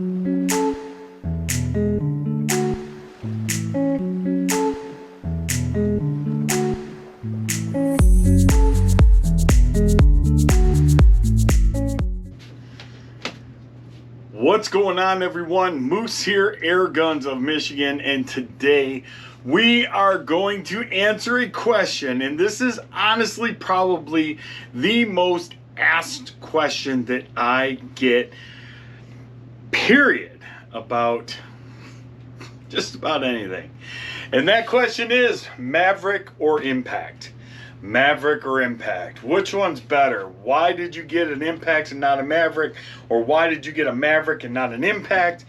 What's going on, everyone? Moose here, Airguns of Michigan, and today we are going to answer a question, and this is honestly probably the most asked question that I get, period, about just about anything. And that question is Maverick or Impact? Maverick or Impact? Which one's better? Why did you get an Impact and not a Maverick? Or why did you get a Maverick and not an Impact?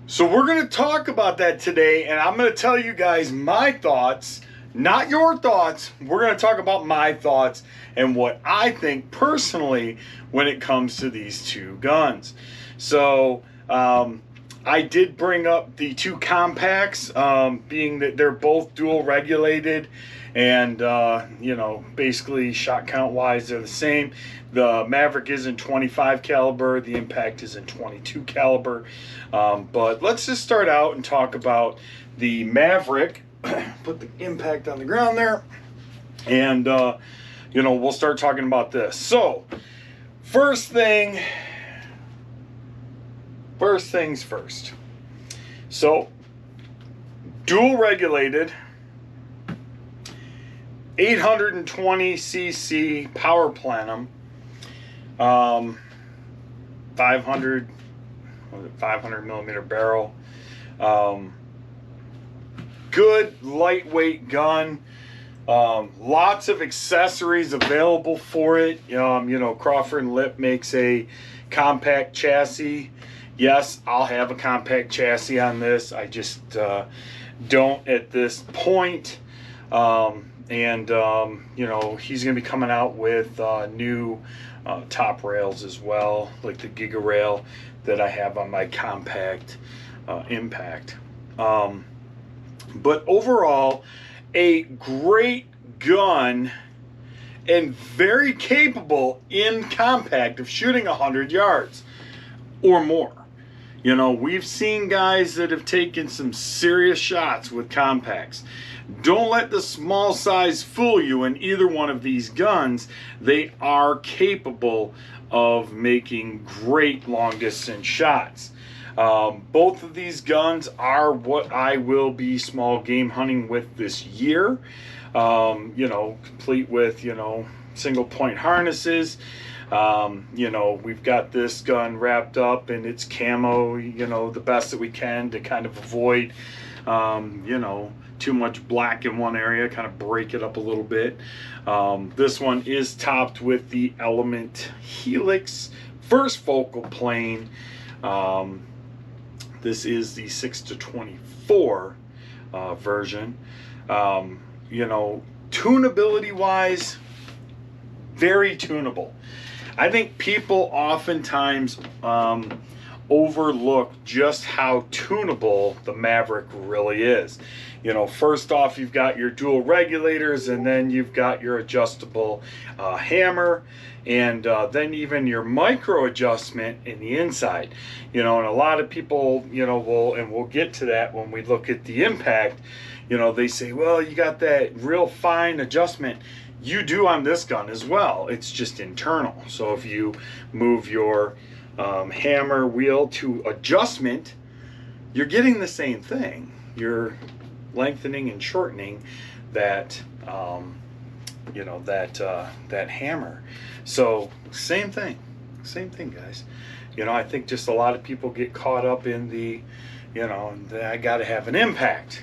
So we're going to talk about that today, and I'm going to tell you guys my thoughts, not your thoughts. We're going to talk about my thoughts and what I think personally when it comes to these two guns. So I did bring up the two compacts, being that they're both dual regulated, and you know, basically shot count wise they're the same. The Maverick is in 25 caliber, the Impact is in 22 caliber. But let's just start out and talk about the Maverick. Put the Impact on the ground there, and you know, we'll start talking about this. So first things first. So dual regulated 820cc power plenum, 500 millimeter barrel, good lightweight gun, lots of accessories available for it. You know, Kraford and Lypt makes a compact chassis. Yes, I'll have a compact chassis on this. I just don't at this point. And you know, he's going to be coming out with new top rails as well, like the Giga Rail that I have on my compact Impact. But overall, a great gun and very capable in compact of shooting 100 yards or more. You know, we've seen guys that have taken some serious shots with compacts. Don't let the small size fool you. In either one of these guns, they are capable of making great long distance shots. Both of these guns are what I will be small game hunting with this year. You know, complete with, you know, single point harnesses. You know, we've got this gun wrapped up in its camo, you know, the best that we can to kind of avoid, you know, too much black in one area, kind of break it up a little bit. This one is topped with the Element Helix first focal plane. This is the 6-24 version. You know, tunability wise, very tunable. I think people oftentimes overlook just how tunable the Maverick really is. You know, first off, you've got your dual regulators, and then you've got your adjustable hammer, and then even your micro adjustment in the inside. You know, and a lot of people, you know, we'll get to that when we look at the Impact. You know, they say, well, you got that real fine adjustment. You do on this gun as well. It's just internal. So if you move your hammer wheel to adjustment, you're getting the same thing. You're lengthening and shortening that you know, that hammer. So same thing, guys. You know, I think just a lot of people get caught up in the, you know, I got to have an Impact.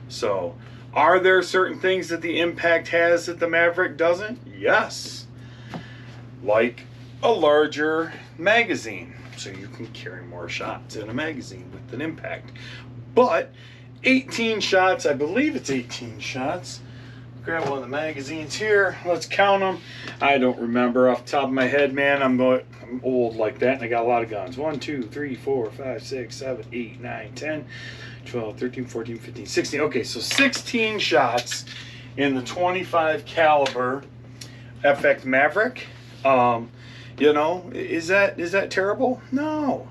So are there certain things that the Impact has that the Maverick doesn't? Yes. Like a larger magazine, so you can carry more shots in a magazine with an Impact. But 18 shots, I believe it's 18 shots. Grab one of the magazines here. Let's count them. I don't remember off the top of my head, man. I'm old like that, and I got a lot of guns. 1, 2, 3, 4, 5, 6, 7, 8, 9, 10, 12, 13, 14, 15, 16. Okay, so 16 shots in the 25 caliber FX Maverick. You know, is that terrible? No.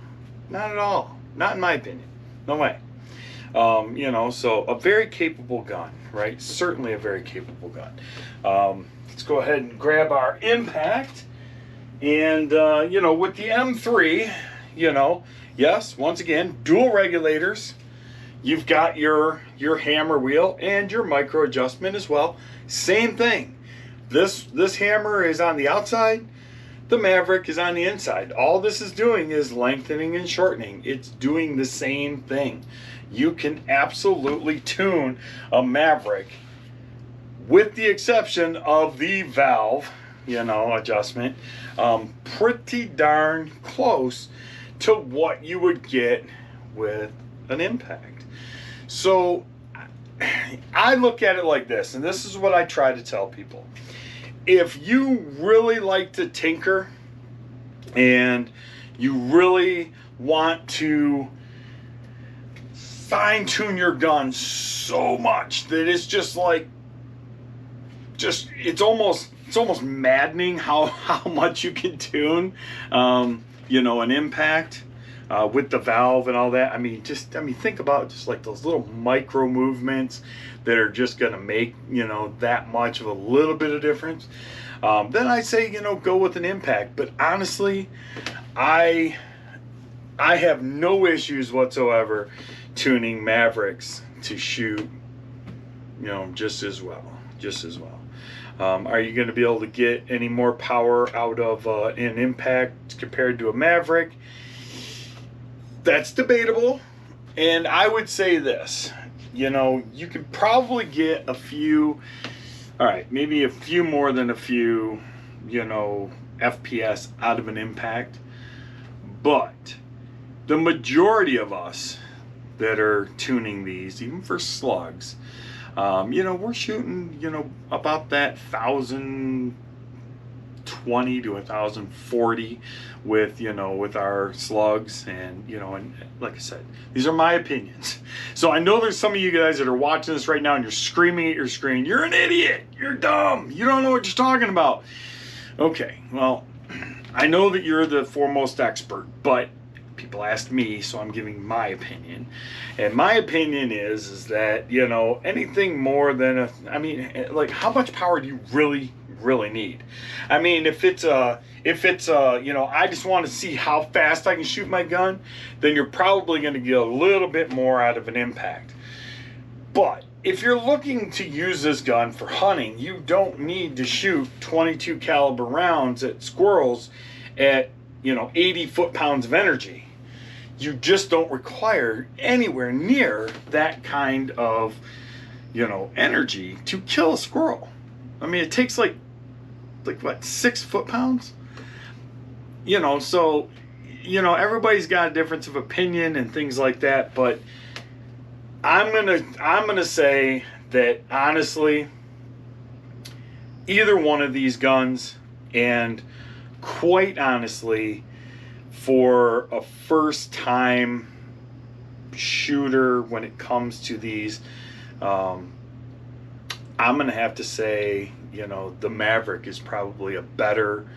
Not at all. Not in my opinion. No way. You know, so a very capable gun, right? Certainly a very capable gun. Let's go ahead and grab our impact. And, you know, with the M3, you know, yes, once again, dual regulators. You've got your hammer wheel and your micro adjustment as well. Same thing. This hammer is on the outside. The Maverick is on the inside. All this is doing is lengthening and shortening. It's doing the same thing. You can absolutely tune a Maverick, with the exception of the valve, you know, adjustment, pretty darn close to what you would get with an impact. So I look at it like this, and this is what I try to tell people. If you really like to tinker and you really want to fine-tune your gun so much that it's just like, it's almost maddening how much you can tune, you know, an impact with the valve and all that. I mean, think about just like those little micro movements that are just going to make, you know, that much of a little bit of difference. Then I say, you know, go with an impact. But honestly, I have no issues whatsoever tuning Mavericks to shoot, you know, just as well. Are you going to be able to get any more power out of an impact compared to a Maverick? That's debatable. And I would say this, you know, you could probably get a few, all right, maybe a few more than a few, you know, FPS out of an impact. But the majority of us that are tuning these, even for slugs, you know, we're shooting, you know, about that 1,020 to 1,040 with, you know, with our slugs. And, you know, and like I said, these are my opinions. So I know there's some of you guys that are watching this right now and you're screaming at your screen, you're an idiot, you're dumb, you don't know what you're talking about. Okay, well, I know that you're the foremost expert, but people asked me, so I'm giving my opinion. And my opinion is that, you know, anything more than I mean, like, how much power do you really need? I mean, if it's you know, I just want to see how fast I can shoot my gun, then you're probably going to get a little bit more out of an impact. But if you're looking to use this gun for hunting, you don't need to shoot 22 caliber rounds at squirrels at, you know, 80 foot-pounds of energy. You just don't require anywhere near that kind of, you know, energy to kill a squirrel. I mean, it takes like what, 6 foot-pounds? You know, so, you know, everybody's got a difference of opinion and things like that, but I'm gonna say that honestly, either one of these guns, and quite honestly, for a first time shooter when it comes to these, I'm gonna have to say, you know, the Maverick is probably a better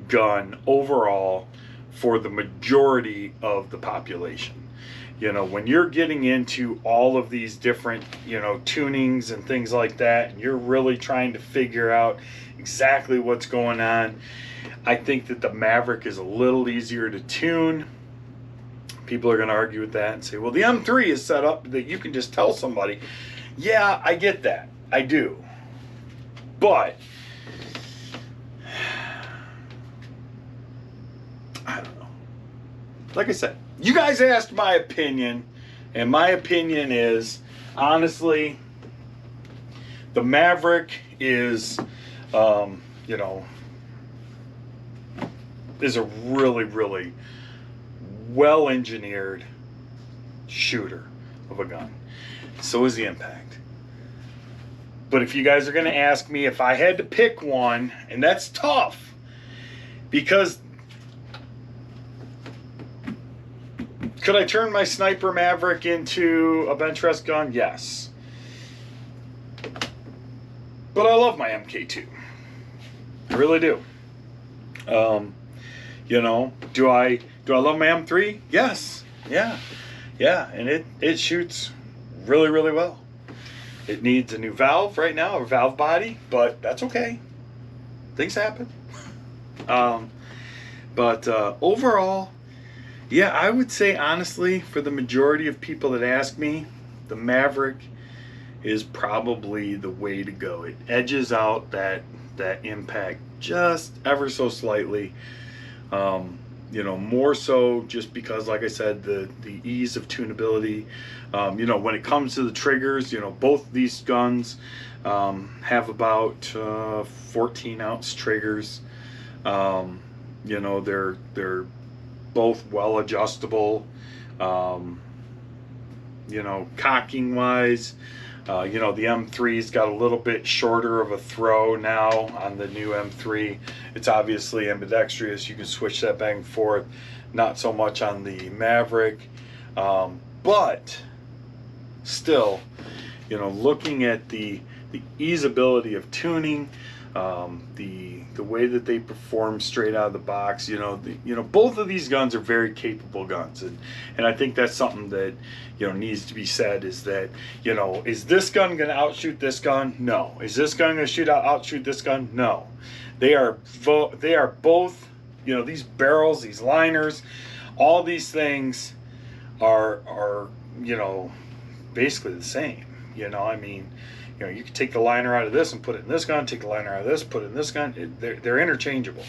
gun overall for the majority of the population. You know, when you're getting into all of these different, you know, tunings and things like that, and you're really trying to figure out exactly what's going on, I think that the Maverick is a little easier to tune. People are going to argue with that and say, well, the M3 is set up that you can just tell somebody. Yeah, I get that. I do. But I don't know. Like I said, you guys asked my opinion, and my opinion is, honestly, the Maverick is, you know, is a really, really well-engineered shooter of a gun. So is the impact. But if you guys are going to ask me if I had to pick one, and that's tough, because could I turn my Sniper Maverick into a bench rest gun? Yes. But I love my MK2. I really do. You You know, do I love my M3? Yes. Yeah. Yeah, and it shoots really, really well. It needs a new valve right now, a valve body, but that's okay. Things happen. But overall, yeah, I would say honestly, for the majority of people that ask me, the Maverick is probably the way to go. It edges out that impact just ever so slightly. You know, more so just because, like I said, the ease of tunability. You know, when it comes to the triggers, you know, both these guns have about 14-ounce triggers. You know, they're both well adjustable. You know, cocking wise, you know, the M3's got a little bit shorter of a throw now on the new M3. It's obviously ambidextrous. You can switch that back and forth. Not so much on the Maverick. But still, you know, looking at the easeability of tuning, the way that they perform straight out of the box, you know, both of these guns are very capable guns, and I think that's something that, you know, needs to be said, is that, you know, is this gun going to outshoot this gun? No. Is this gun going to outshoot this gun? No. They are both, you know, these barrels, these liners, all these things are you know, basically the same. You know, I mean, you know, you can take the liner out of this and put it in this gun, take the liner out of this, put it in this gun. They're interchangeable.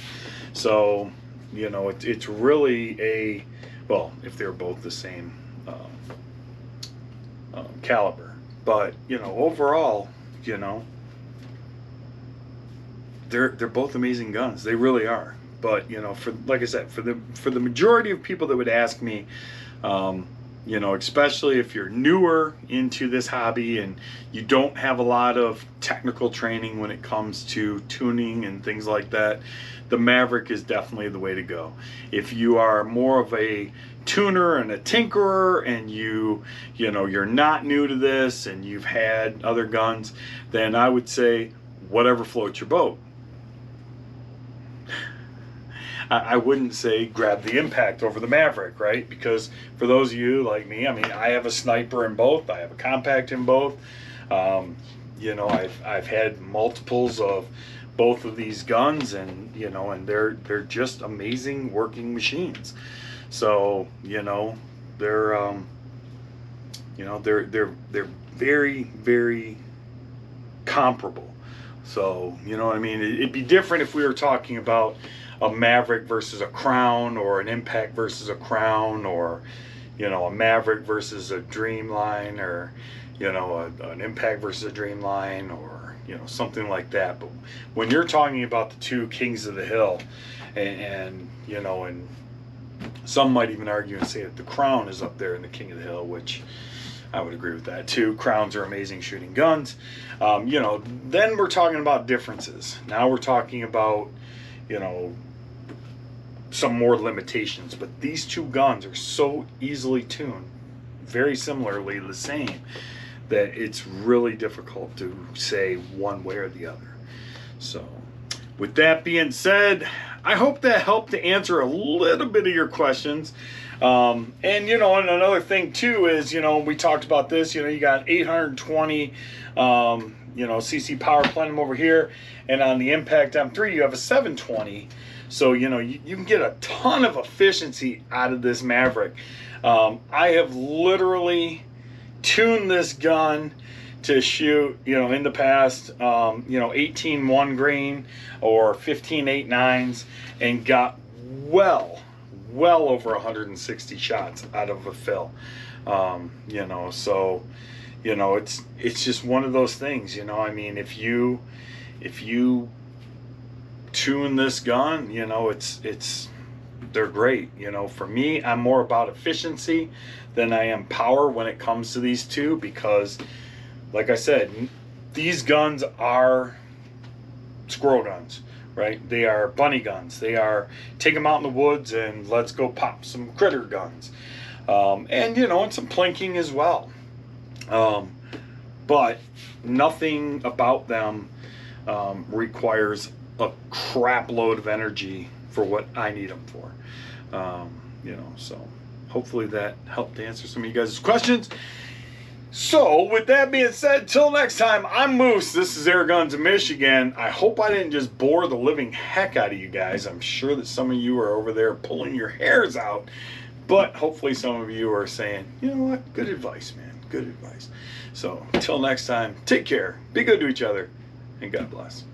So, you know, it's really a, well, if they're both the same caliber. But, you know, overall, you know, they're both amazing guns. They really are. But, you know, for, like I said, for the majority of people that would ask me, you know, especially if you're newer into this hobby and you don't have a lot of technical training when it comes to tuning and things like that, the Maverick is definitely the way to go. If you are more of a tuner and a tinkerer, and you know, you're not new to this and you've had other guns, then I would say whatever floats your boat. I wouldn't say grab the Impact over the Maverick, right? Because for those of you like me, I mean, I have a sniper in both, I have a compact in both. You know, I've had multiples of both of these guns, and you know, and they're just amazing working machines. So, you know, they're very, very comparable. So, you know what I mean? It'd be different if we were talking about a Maverick versus a Crown, or an Impact versus a Crown, or, you know, a Maverick versus a Dreamline, or, you know, an Impact versus a Dreamline, or, you know, something like that. But when you're talking about the two kings of the hill, and you know, and some might even argue and say that the Crown is up there in the king of the hill, which I would agree with that too. Crowns are amazing shooting guns. You know, then we're talking about differences. Now we're talking about, you know, some more limitations. But these two guns are so easily tuned, very similarly the same, that it's really difficult to say one way or the other. So with that being said, I hope that helped to answer a little bit of your questions. And, you know, and another thing too is, you know, we talked about this, you know, you got 820, you know, cc power plenum over here, and on the Impact M3 you have a 720. So, you know, you can get a ton of efficiency out of this Maverick. I have literally tuned this gun to shoot, you know, in the past, you know, 18-1 grain or 15-8-9s, and got well over 160 shots out of a fill. You know, so, you know, it's just one of those things, you know. I mean, if you tune this gun, you know, they're great. You know, for me, I'm more about efficiency than I am power when it comes to these two, because like I said, these guns are squirrel guns, right? They are bunny guns. They are take them out in the woods and let's go pop some critter guns. And, you know, and some plinking as well. But nothing about them requires a crap load of energy for what I need them for. You know, so hopefully that helped answer some of you guys' questions. So, with that being said, till next time, I'm Moose. This is Airguns of Michigan. I hope I didn't just bore the living heck out of you guys. I'm sure that some of you are over there pulling your hairs out. But hopefully some of you are saying, you know what, good advice, man, good advice. So, till next time, take care, be good to each other, and God bless.